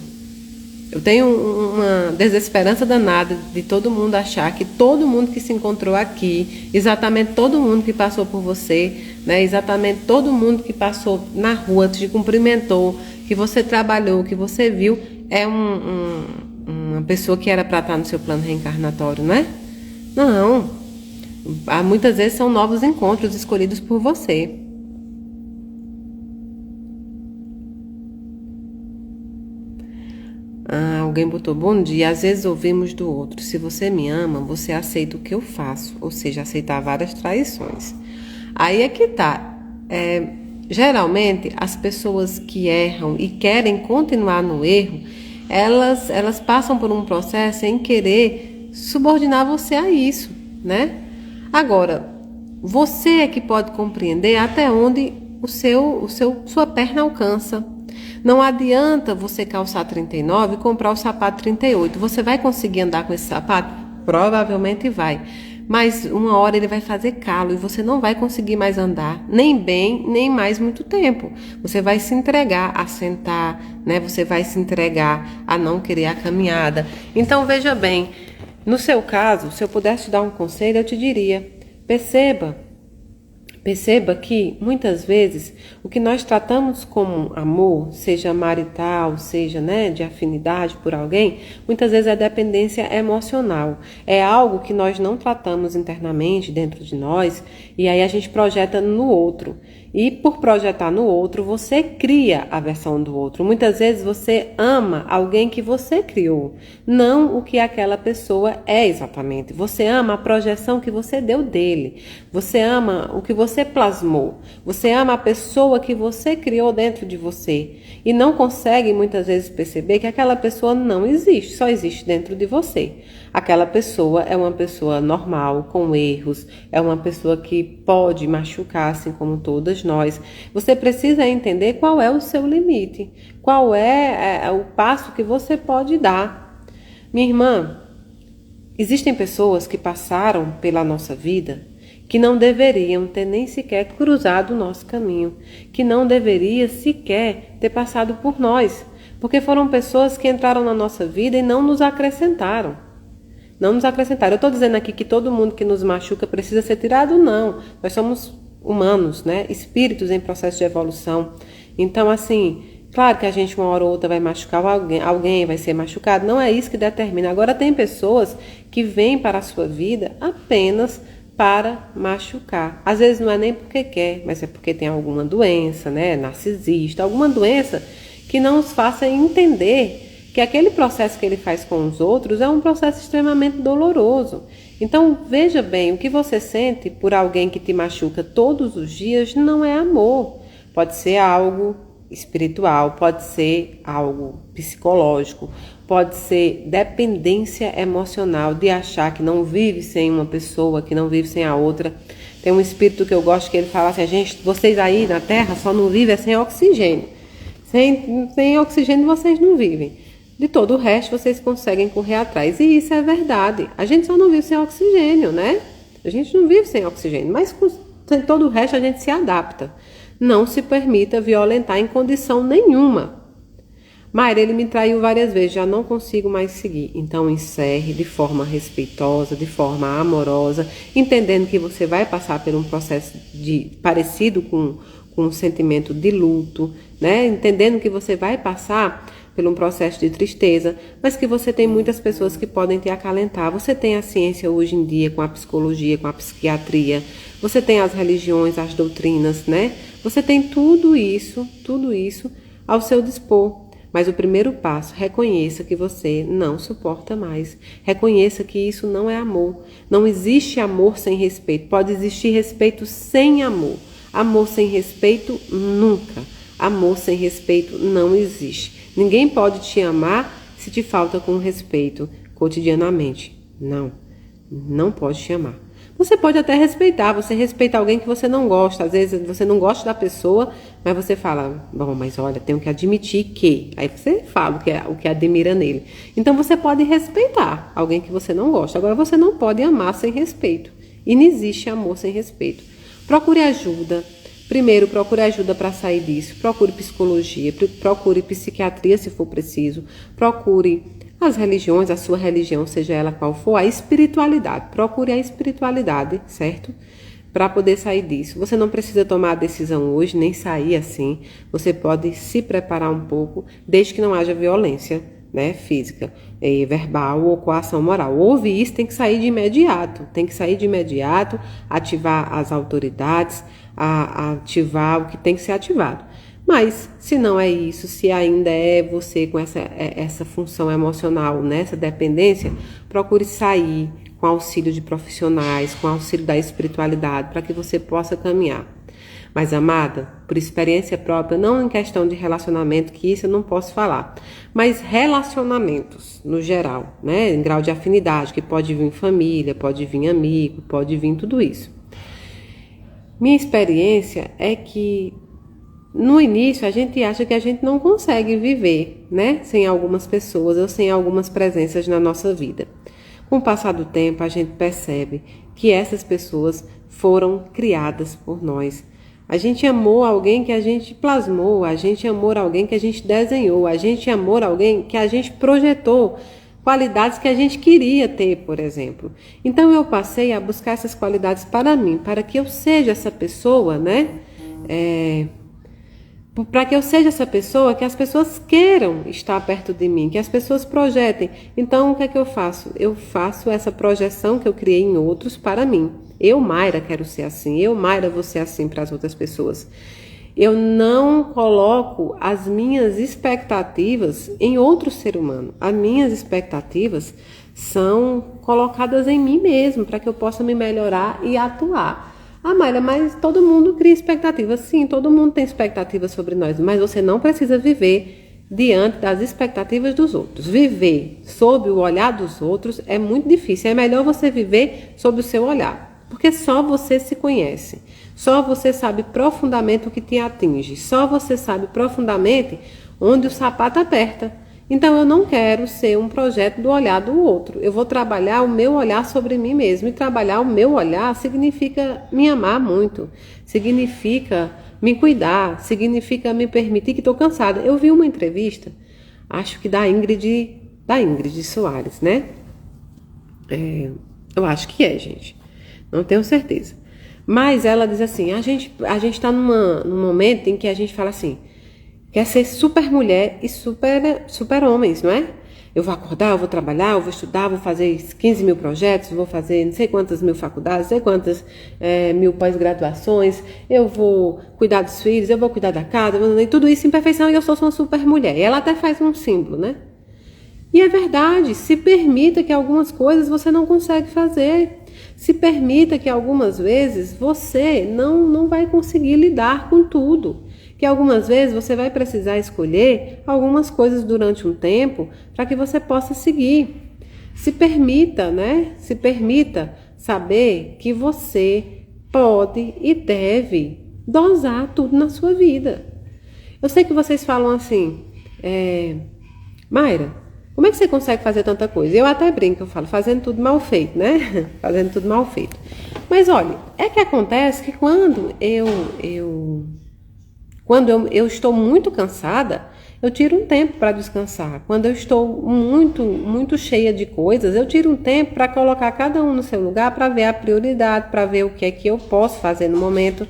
uma desesperança danada de todo mundo achar que todo mundo que se encontrou aqui, exatamente todo mundo que passou por você, né, exatamente todo mundo que passou na rua, te cumprimentou, que você trabalhou, que você viu, é uma pessoa que era para estar no seu plano reencarnatório, né? Não. Muitas vezes são novos encontros escolhidos por você. Alguém botou bom dia. Às vezes ouvimos do outro: se você me ama, você aceita o que eu faço. Ou seja, aceitar várias traições. Aí é que tá. Geralmente, as pessoas que erram e querem continuar no erro, elas passam por um processo em querer subordinar você a isso, né? Agora, você é que pode compreender até onde sua perna alcança. Não adianta você calçar 39 e comprar o sapato 38. Você vai conseguir andar com esse sapato? Provavelmente vai. Mas uma hora ele vai fazer calo e você não vai conseguir mais andar, nem bem, nem mais muito tempo. Você vai se entregar a sentar, né? Você vai se entregar a não querer a caminhada. Então, veja bem, no seu caso, se eu pudesse te dar um conselho, eu te diria: perceba que, muitas vezes, o que nós tratamos como amor, seja marital, seja, né, de afinidade por alguém, muitas vezes é dependência emocional. É algo que nós não tratamos internamente dentro de nós e aí a gente projeta no outro. E por projetar no outro, você cria a versão do outro. Muitas vezes você ama alguém que você criou, não o que aquela pessoa é exatamente. Você ama a projeção que você deu dele. Você ama o que você plasmou. Você ama a pessoa que você criou dentro de você. E não consegue muitas vezes perceber que aquela pessoa não existe, só existe dentro de você. Aquela pessoa é uma pessoa normal, com erros, é uma pessoa que pode machucar, assim como todas nós. Você precisa entender qual é o seu limite, qual é o passo que você pode dar. Minha irmã, existem pessoas que passaram pela nossa vida que não deveriam ter nem sequer cruzado o nosso caminho, que não deveria sequer ter passado por nós, porque foram pessoas que entraram na nossa vida e não nos acrescentaram. Não nos acrescentaram. Eu estou dizendo aqui que todo mundo que nos machuca precisa ser tirado? Não. Nós somos humanos, né? Espíritos em processo de evolução. Então, assim, claro que a gente uma hora ou outra vai machucar alguém vai ser machucado. Não é isso que determina. Agora, tem pessoas que vêm para a sua vida apenas para machucar. Às vezes não é nem porque quer, mas é porque tem alguma doença, né? Narcisista, alguma doença que não os faça entender que aquele processo que ele faz com os outros é um processo extremamente doloroso. Então, veja bem, o que você sente por alguém que te machuca todos os dias não é amor. Pode ser algo espiritual, pode ser algo psicológico, pode ser dependência emocional de achar que não vive sem uma pessoa, que não vive sem a outra. Tem um espírito que eu gosto que ele fala assim: vocês aí na Terra só não vivem sem oxigênio. Sem oxigênio vocês não vivem. De todo o resto vocês conseguem correr atrás. E isso é verdade. A gente só não vive sem oxigênio, né? A gente não vive sem oxigênio, mas sem todo o resto a gente se adapta. Não se permita violentar em condição nenhuma. Mayra, ele me traiu várias vezes, já não consigo mais seguir. Então encerre de forma respeitosa, de forma amorosa, entendendo que você vai passar por um processo parecido com um sentimento de luto, né? Entendendo que você vai passar por um processo de tristeza, mas que você tem muitas pessoas que podem te acalentar. Você tem a ciência hoje em dia com a psicologia, com a psiquiatria, você tem as religiões, as doutrinas, né? Você tem tudo isso ao seu dispor. Mas o primeiro passo, reconheça que você não suporta mais. Reconheça que isso não é amor. Não existe amor sem respeito. Pode existir respeito sem amor. Amor sem respeito, nunca. Amor sem respeito não existe. Ninguém pode te amar se te falta com respeito cotidianamente. Não, não pode te amar. Você pode até respeitar, você respeita alguém que você não gosta. Às vezes você não gosta da pessoa, mas você fala, bom, mas olha, tenho que admitir que... Aí você fala o que admira nele. Então você pode respeitar alguém que você não gosta. Agora você não pode amar sem respeito. E não existe amor sem respeito. Procure ajuda. Primeiro, procure ajuda para sair disso. Procure psicologia, procure psiquiatria se for preciso. Procure as religiões, a sua religião, seja ela qual for, a espiritualidade. Procure a espiritualidade, certo? Para poder sair disso. Você não precisa tomar a decisão hoje, nem sair assim. Você pode se preparar um pouco, desde que não haja violência, né, física, verbal ou coação moral. Houve isso, tem que sair de imediato. Tem que sair de imediato, ativar as autoridades, ativar o que tem que ser ativado. Mas, se não é isso, se ainda é você com essa função emocional, nessa dependência, procure sair com auxílio de profissionais, com auxílio da espiritualidade, para que você possa caminhar. Mas, amada, por experiência própria, não em questão de relacionamento, que isso eu não posso falar, mas relacionamentos, no geral, né, em grau de afinidade, que pode vir família, pode vir amigo, pode vir tudo isso. Minha experiência é que no início a gente acha que a gente não consegue viver, né, sem algumas pessoas ou sem algumas presenças na nossa vida. Com o passar do tempo a gente percebe que essas pessoas foram criadas por nós. A gente amou alguém que a gente plasmou, a gente amou alguém que a gente desenhou, a gente amou alguém que a gente projetou qualidades que a gente queria ter, por exemplo. Então eu passei a buscar essas qualidades para mim, para que eu seja essa pessoa, né? Para que eu seja essa pessoa que as pessoas queiram estar perto de mim, que as pessoas projetem. Então, o que é que eu faço? Eu faço essa projeção que eu criei em outros para mim. Eu, Mayra, quero ser assim. Eu, Mayra, vou ser assim para as outras pessoas. Eu não coloco as minhas expectativas em outro ser humano. As minhas expectativas são colocadas em mim mesmo, para que eu possa me melhorar e atuar. Ah, Mayra, mas todo mundo cria expectativas. Sim, todo mundo tem expectativas sobre nós, mas você não precisa viver diante das expectativas dos outros. Viver sob o olhar dos outros é muito difícil. É melhor você viver sob o seu olhar, porque só você se conhece. Só você sabe profundamente o que te atinge. Só você sabe profundamente onde o sapato aperta. Então, eu não quero ser um projeto do olhar do outro. Eu vou trabalhar o meu olhar sobre mim mesmo. E trabalhar o meu olhar significa me amar muito. Significa me cuidar. Significa me permitir que estou cansada. Eu vi uma entrevista, acho que da Ingrid Soares, né? Eu acho que é, gente. Não tenho certeza. Mas ela diz assim, a gente está num momento em que a gente fala assim, quer ser super mulher e super homens, não é? Eu vou acordar, eu vou trabalhar, eu vou estudar, vou fazer 15 mil projetos, vou fazer não sei quantas mil faculdades, não sei quantas mil pós-graduações, eu vou cuidar dos filhos, eu vou cuidar da casa, e tudo isso em perfeição, e eu sou uma super mulher. E ela até faz um símbolo, né? E é verdade, se permita que algumas coisas você não consegue fazer. Se permita que algumas vezes você não vai conseguir lidar com tudo. Que algumas vezes você vai precisar escolher algumas coisas durante um tempo para que você possa seguir. Se permita, né? Se permita saber que você pode e deve dosar tudo na sua vida. Eu sei que vocês falam assim, Mayra, como é que você consegue fazer tanta coisa? Eu até brinco, eu falo, fazendo tudo mal feito, né? Fazendo tudo mal feito. Mas olha, é que acontece que quando eu estou muito cansada, eu tiro um tempo para descansar. Quando eu estou muito cheia de coisas, eu tiro um tempo para colocar cada um no seu lugar, para ver a prioridade, para ver o que é que eu posso fazer no momento.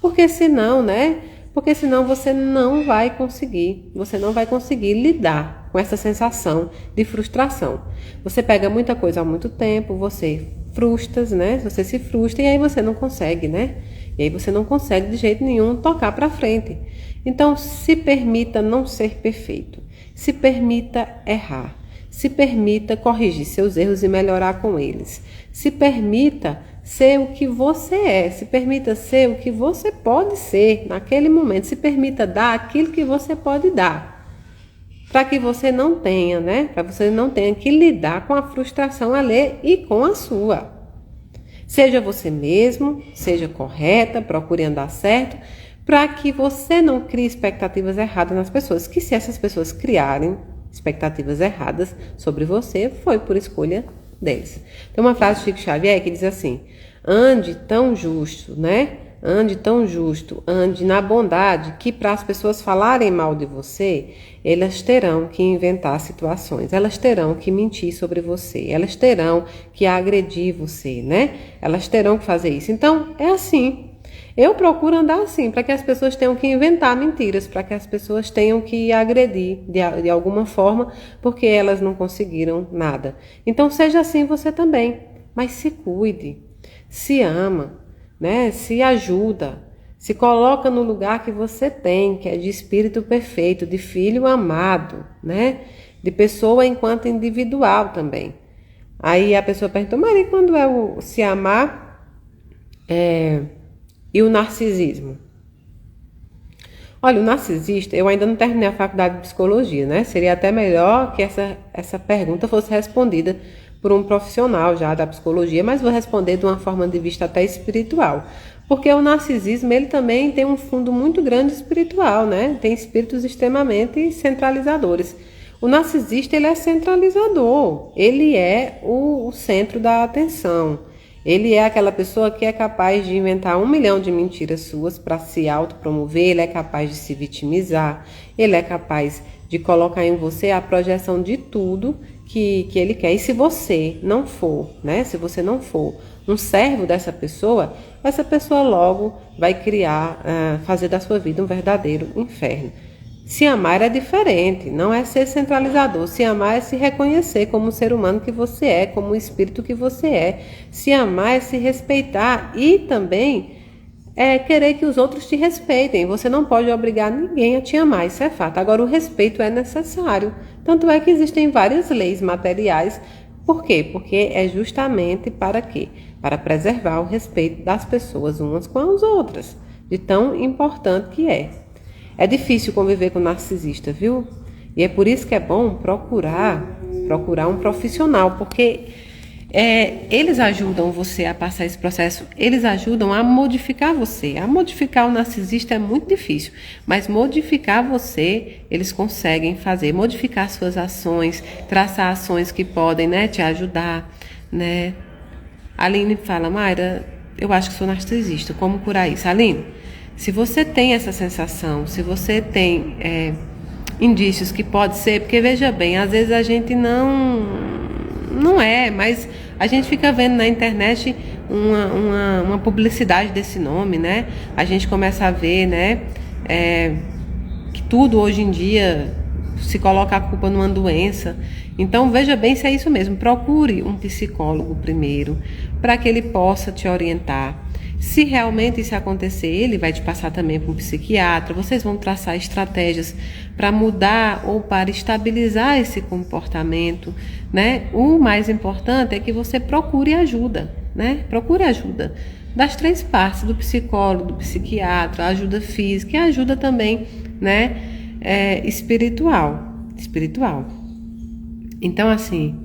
Porque senão, né? Porque senão você não vai conseguir lidar com essa sensação de frustração. Você pega muita coisa há muito tempo, você frustra, né? Você se frustra e aí você não consegue, né? E aí você não consegue de jeito nenhum tocar para frente. Então, se permita não ser perfeito. Se permita errar. Se permita corrigir seus erros e melhorar com eles. Se permita ser o que você é. Se permita ser o que você pode ser naquele momento. Se permita dar aquilo que você pode dar. Para que você não tenha, né? Para você não tenha que lidar com a frustração alheia e com a sua. Seja você mesmo, seja correta, procure andar certo, para que você não crie expectativas erradas nas pessoas. Que se essas pessoas criarem expectativas erradas sobre você, foi por escolha deles. Tem uma frase de Chico Xavier que diz assim: ande tão justo, né? Ande tão justo, ande na bondade, que para as pessoas falarem mal de você, elas terão que inventar situações, elas terão que mentir sobre você, elas terão que agredir você, né? Elas terão que fazer isso. Então, é assim. Eu procuro andar assim, para que as pessoas tenham que inventar mentiras, para que as pessoas tenham que agredir de alguma forma, porque elas não conseguiram nada. Então, seja assim você também, mas se cuide, se ama, né? Se ajuda, se coloca no lugar que você tem, que é de espírito perfeito, de filho amado, né? De pessoa enquanto individual também. Aí a pessoa pergunta, mas e quando é o se amar e o narcisismo? Olha, o narcisista, eu ainda não terminei a faculdade de psicologia, né? Seria até melhor que essa pergunta fosse respondida por um profissional já da psicologia, mas vou responder de uma forma de vista até espiritual. Porque o narcisismo, ele também tem um fundo muito grande espiritual, né? Tem espíritos extremamente centralizadores. O narcisista, ele é centralizador, ele é o centro da atenção. Ele é aquela pessoa que é capaz de inventar 1 milhão de mentiras suas para se autopromover, ele é capaz de se vitimizar, ele é capaz de colocar em você a projeção de tudo que ele quer. E se você não for, né? Se você não for um servo dessa pessoa, essa pessoa logo vai fazer da sua vida um verdadeiro inferno. Se amar é diferente, não é ser centralizador. Se amar é se reconhecer como o ser humano que você é, como o espírito que você é. Se amar é se respeitar e também querer que os outros te respeitem. Você não pode obrigar ninguém a te amar, isso é fato. Agora, o respeito é necessário. Tanto é que existem várias leis materiais. Por quê? Porque é justamente para quê? Para preservar o respeito das pessoas umas com as outras, de tão importante que é. É difícil conviver com narcisista, viu? E é por isso que é bom procurar um profissional, porque eles ajudam você a passar esse processo, eles ajudam a modificar você. A modificar o narcisista é muito difícil, mas modificar você, eles conseguem fazer, modificar suas ações, traçar ações que podem, né, te ajudar, né? A Aline fala, Mayra, eu acho que sou narcisista, como curar isso? Aline, se você tem essa sensação, se você tem indícios que pode ser, porque veja bem, às vezes a gente não é, mas a gente fica vendo na internet uma publicidade desse nome, né? A gente começa a ver, né, que tudo hoje em dia se coloca a culpa numa doença. Então veja bem se é isso mesmo. Procure um psicólogo primeiro, para que ele possa te orientar. Se realmente isso acontecer, ele vai te passar também para um psiquiatra. Vocês vão traçar estratégias para mudar ou para estabilizar esse comportamento, né? O mais importante é que você procure ajuda, né? Procure ajuda das 3 partes, do psicólogo, do psiquiatra, ajuda física e ajuda também, né? Espiritual. Então, assim,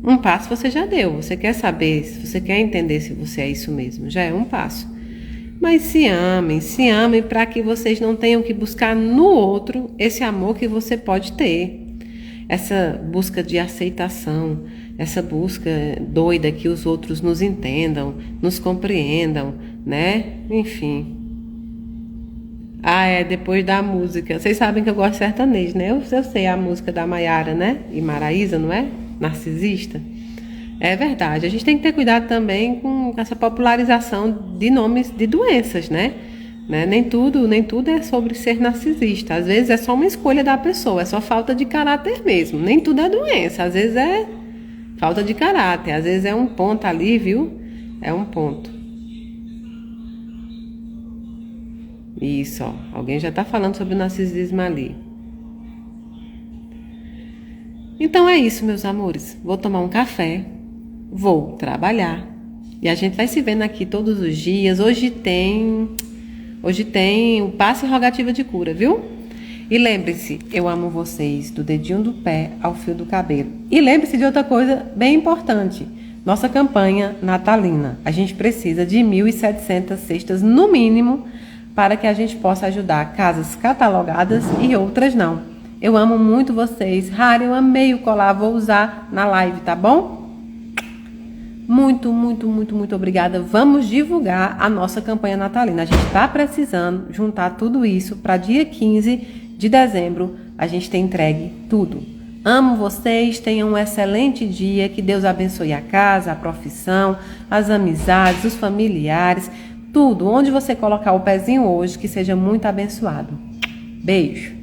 um passo você já deu. Você quer saber, se você quer entender se você é isso mesmo, já é um passo. Mas se amem para que vocês não tenham que buscar no outro esse amor que você pode ter. Essa busca de aceitação, essa busca doida que os outros nos entendam, nos compreendam, né? Enfim. Depois da música. Vocês sabem que eu gosto de sertanejo, né? Eu sei a música da Maiara, né? E Maraísa, não é? Narcisista. É verdade. A gente tem que ter cuidado também com essa popularização de nomes de doenças, né? Nem tudo é sobre ser narcisista. Às vezes é só uma escolha da pessoa, é só falta de caráter mesmo. Nem tudo é doença, às vezes é falta de caráter, às vezes é um ponto ali, viu? É um ponto. Isso, ó. Alguém já tá falando sobre o narcisismo ali. Então é isso, meus amores. Vou tomar um café, vou trabalhar. E a gente vai se vendo aqui todos os dias. Hoje tem o passe e rogativa de cura, viu? E lembre-se, eu amo vocês do dedinho do pé ao fio do cabelo. E lembre-se de outra coisa bem importante. Nossa campanha natalina. A gente precisa de 1.700 cestas no mínimo para que a gente possa ajudar casas catalogadas e outras não. Eu amo muito vocês. Rara, eu amei o colar, vou usar na live, tá bom? Muito, muito, muito, muito obrigada. Vamos divulgar a nossa campanha natalina. A gente está precisando juntar tudo isso para dia 15 de dezembro a gente ter entregue tudo. Amo vocês, tenham um excelente dia, que Deus abençoe a casa, a profissão, as amizades, os familiares, tudo. Onde você colocar o pezinho hoje, que seja muito abençoado. Beijo.